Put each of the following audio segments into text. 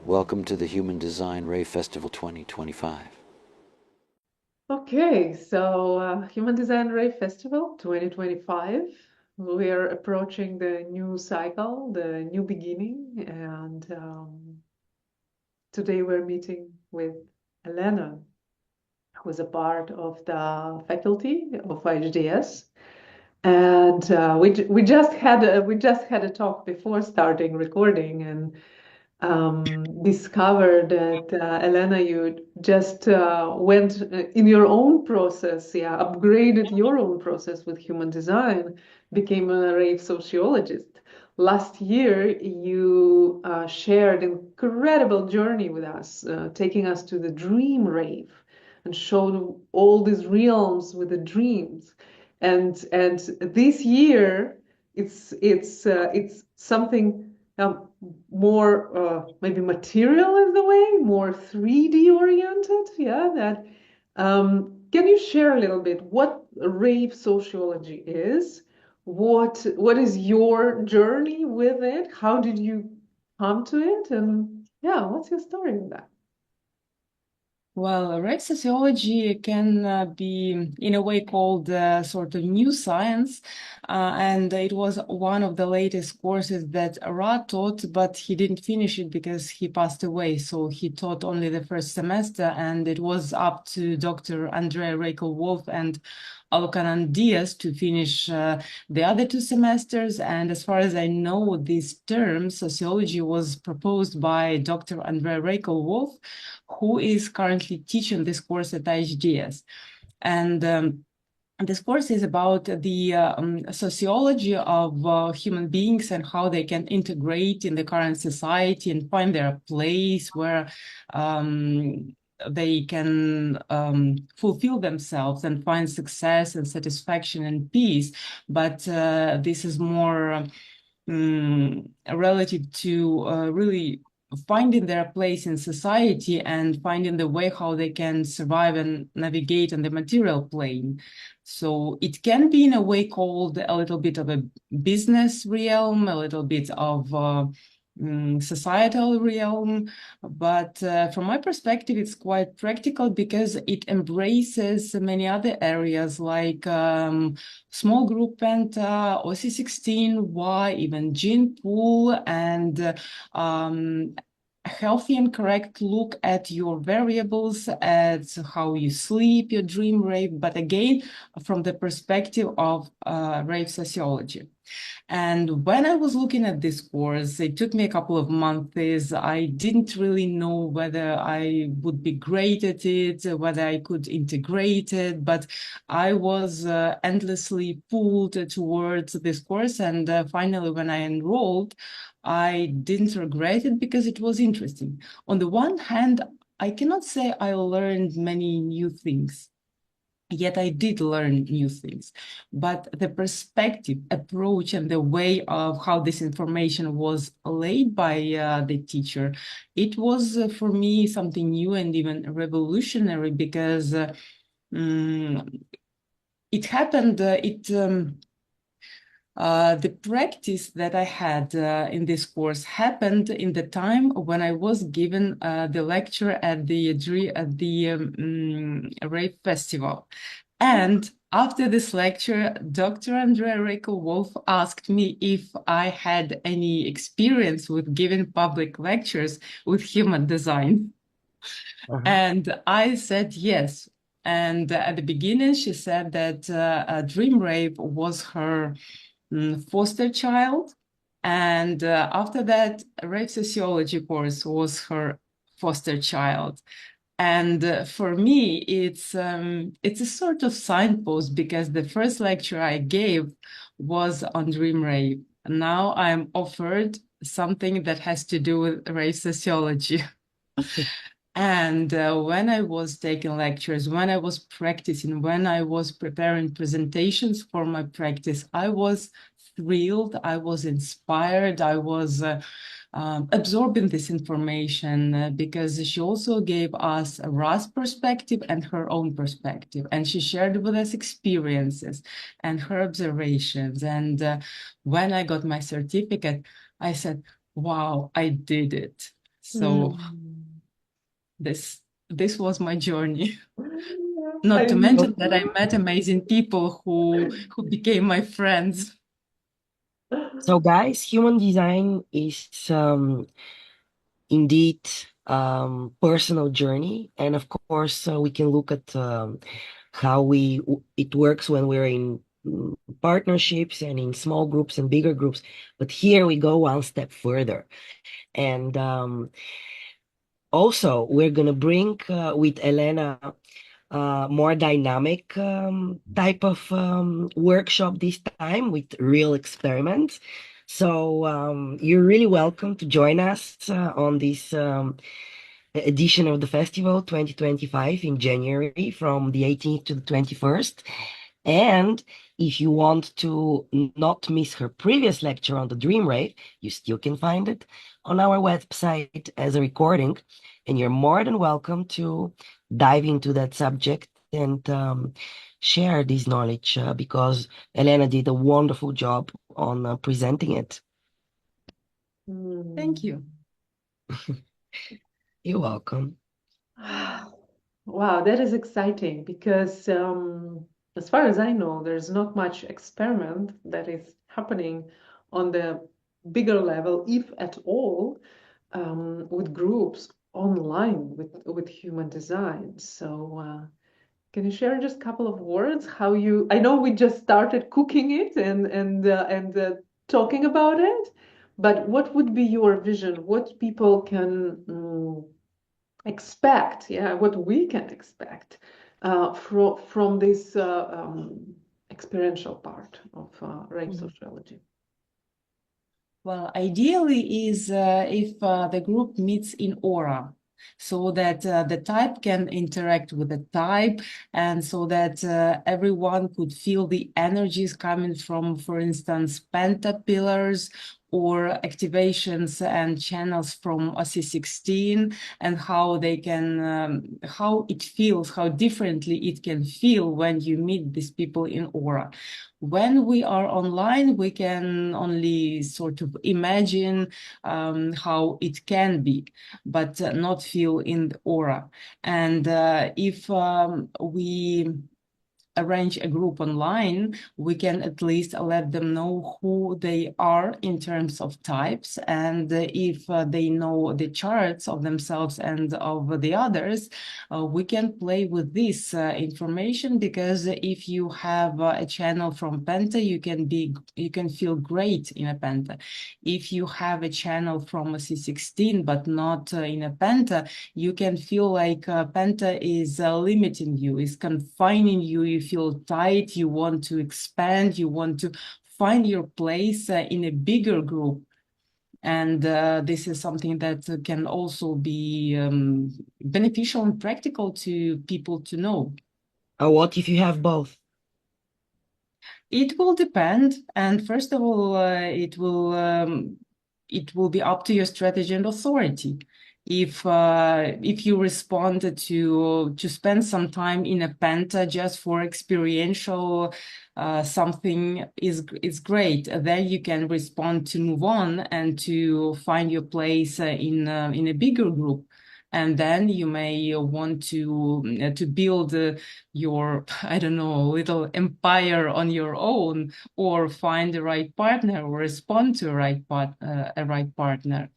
Welcome to the Human Design Rave Festival 2025. Okay, so Human Design Rave Festival 2025. We're approaching the new cycle, the new beginning, and today we're meeting with Elena, who is a part of the faculty of HDS. And we just had a talk before starting recording, and discovered that Elena, you just went in your own process, yeah, upgraded your own process with human design, became a rave sociologist. Last year, you shared incredible journey with us, taking us to the dream rave and showed all these realms with the dreams. And this year, it's something more maybe material is the way, more 3D oriented. Yeah, that can you share a little bit what rave sociology is? What is your journey with it? How did you come to it? And yeah, what's your story with that? Well, Rave Sociology can be, in a way, called sort of new science, and it was one of the latest courses that Ra taught, but he didn't finish it because he passed away. So he taught only the first semester, and it was up to Dr. Andrea Rakel-Wolf and Alokanan Diaz to finish the other two semesters. And as far as I know, this term, sociology, was proposed by Dr. Andrea Rakel-Wolf, who is currently teaching this course at IHDS. And this course is about the sociology of human beings and how they can integrate in the current society and find their place where they can fulfill themselves and find success and satisfaction and peace. But this is more relative to really finding their place in society and finding the way how they can survive and navigate on the material plane. So it can be in a way called a little bit of a business realm, a little bit of societal realm, but from my perspective, it's quite practical because it embraces many other areas like small group penta, OC16, Y, even gene pool, and a healthy and correct look at your variables, at how you sleep, your dream rave, but again, from the perspective of rave sociology. And when I was looking at this course, it took me a couple of months. I didn't really know whether I would be great at it, whether I could integrate it, but I was endlessly pulled towards this course. And finally, when I enrolled, I didn't regret it because it was interesting. On the one hand, I cannot say I learned many new things. Yet I did learn new things, but the perspective, approach, and the way of how this information was laid by the teacher, it was for me something new and even revolutionary because it happened, the practice that I had in this course happened in the time when I was given the lecture at the Rave Festival. And after this lecture, Dr. Andrea Rakel-Wolf asked me if I had any experience with giving public lectures with human design. And I said yes. And at the beginning, she said that Dream Rave was her foster child. And after that, Rave Sociology course was her foster child. And for me, it's a sort of signpost because the first lecture I gave was on Dream Rave. Now I'm offered something that has to do with Rave Sociology. And when I was taking lectures, when I was practicing, when I was preparing presentations for my practice, I was thrilled, I was inspired, I was absorbing this information because she also gave us a Ra's perspective and her own perspective. And she shared with us experiences and her observations. And when I got my certificate, I said, wow, I did it. So Mm. this was my journey. I Not to mean, mention that I met amazing people who became my friends. So, guys, human design is indeed personal journey, and of course, we can look at how it works when we're in partnerships and in small groups and bigger groups. But here we go one step further, and also we're gonna bring with Elena more dynamic type of workshop this time with real experiments. So you're really welcome to join us on this edition of the festival 2025 in January from the 18th to the 21st. And if you want to not miss her previous lecture on the Dream Rave, you still can find it on our website as a recording. And you're more than welcome to dive into that subject and share this knowledge because Elena did a wonderful job on presenting it. Thank you. You're welcome. Wow, that is exciting because, as far as I know, there's not much experiment that is happening on the bigger level, if at all, with groups online with human design. So, can you share just a couple of words how you? I know we just started cooking it and talking about it, but what would be your vision? What people can expect, yeah, what we can expect from this experiential part of Rave Sociology. Well, ideally is if the group meets in aura, so that the type can interact with the type, and so that everyone could feel the energies coming from, for instance, pentapillars or activations and channels from OC16, and how they can, how it feels, how differently it can feel when you meet these people in aura. When we are online, we can only sort of imagine how it can be, but not feel in the aura. And if we arrange a group online, we can at least let them know who they are in terms of types. And if they know the charts of themselves and of the others, we can play with this information, because if you have a channel from Penta, you can feel great in a Penta. If you have a channel from a C16 but not in a Penta, you can feel like Penta is limiting you, is confining you. You feel tight, you want to expand, you want to find your place in a bigger group. And this is something that can also be beneficial and practical to people to know. What if you have both? It will depend, and first of all, it will be up to your strategy and authority. If you respond to spend some time in a Penta just for experiential something is great. Then you can respond to move on and to find your place in a bigger group. And then you may want to build your, I don't know, little empire on your own, or find the right partner, or respond to a right partner.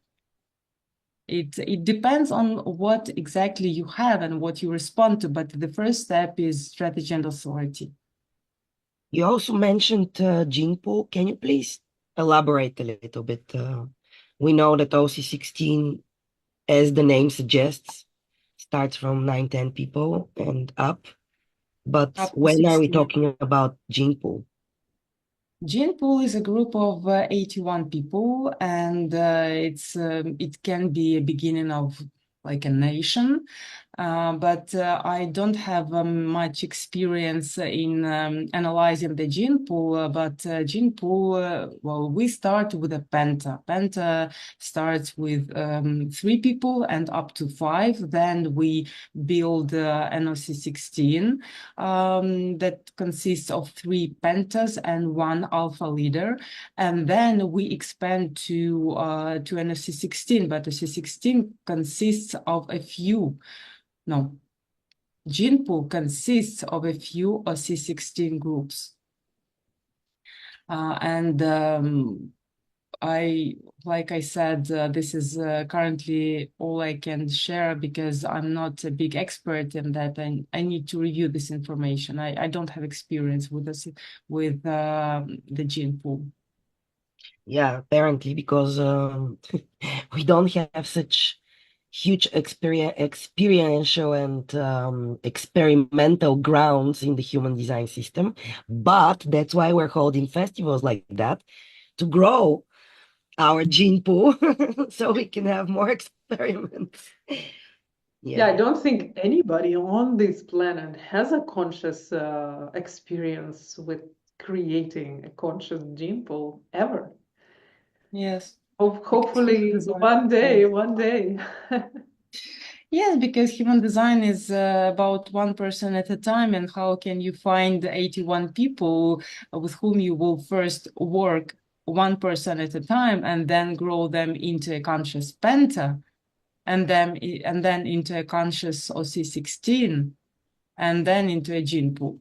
It depends on what exactly you have and what you respond to, but the first step is strategy and authority. You also mentioned gene pool. Can you please elaborate a little bit? We know that OC16, as the name suggests, starts from 9, 10 people and up. But Up to when are we 16. talking about gene pool? Gene pool is a group of 81 people, and it can be a beginning of like a nation. but I don't have much experience in analyzing the gene pool. But gene pool, well, we start with a penta. Penta starts with 3 people and up to 5. Then we build an OC16 that consists of 3 pentas and 1 alpha leader, and then we expand to an OC16. But OC16 consists of a few. No, gene pool consists of a few OC16 groups. Like I said, this is currently all I can share because I'm not a big expert in that, and I need to review this information. I don't have experience with this, with the gene pool. Yeah, apparently, because we don't have such huge experiential and experimental grounds in the human design system, but that's why we're holding festivals like that to grow our gene pool so we can have more experiments. Yeah, I don't think anybody on this planet has a conscious experience with creating a conscious gene pool ever. Yes. Hopefully one day. Yes, because human design is about one person at a time, and how can you find 81 people with whom you will first work one person at a time and then grow them into a conscious penta, and then into a conscious OC16, and then into a gene pool.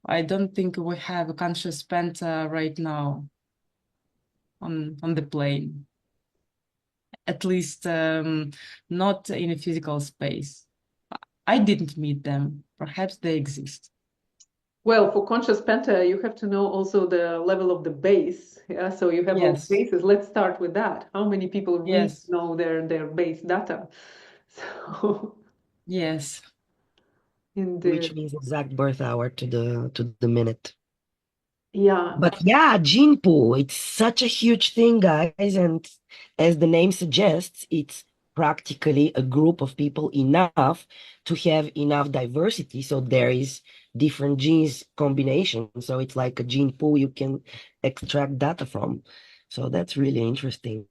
I don't think we have a conscious penta right now on the plane. At least not in a physical space. I didn't meet them. Perhaps they exist. Well, for conscious penta, you have to know also the level of the base. Yeah, so you have all Yes. bases. Let's start with that. How many people really Yes. know their base data? So Yes. indeed. Which means exact birth hour to the minute. Yeah. But yeah, gene pool, it's such a huge thing, guys. And as the name suggests, it's practically a group of people enough to have enough diversity. So there is different genes combination. So it's like a gene pool you can extract data from. So that's really interesting.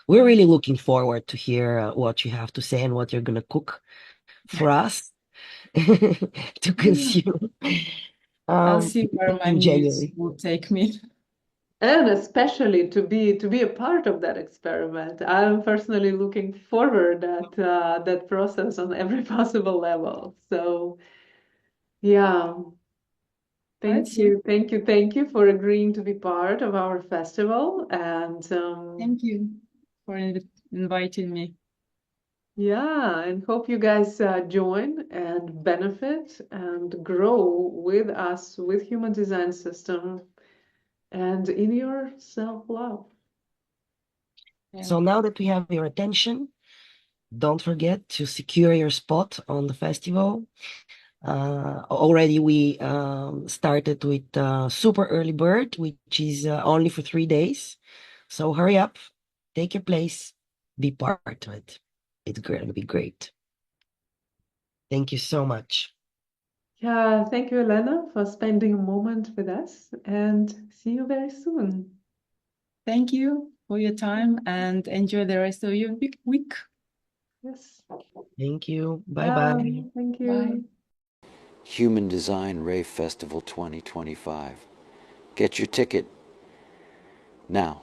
We're really looking forward to hear what you have to say and what you're going to cook for us to consume. I'll see where my In muse January. will take me. And especially to be a part of that experiment. I'm personally looking forward at that process on every possible level. So yeah, Let's see. thank you for agreeing to be part of our festival. And Thank you for inviting me. yeah, and hope you guys join and benefit and grow with us, with Human Design System, and in your self-love. Yeah. So now that we have your attention, don't forget to secure your spot on the festival. Already we started with super early bird, which is only for 3 days. So hurry up, take your place, be part of it. It's going to be great. Thank you so much. Yeah, thank you, Elena, for spending a moment with us, and see you very soon. Thank you for your time and enjoy the rest of your week. Yes. Thank you. Bye-bye. Thank you. Bye. Human Design Rave Festival 2025. Get your ticket now.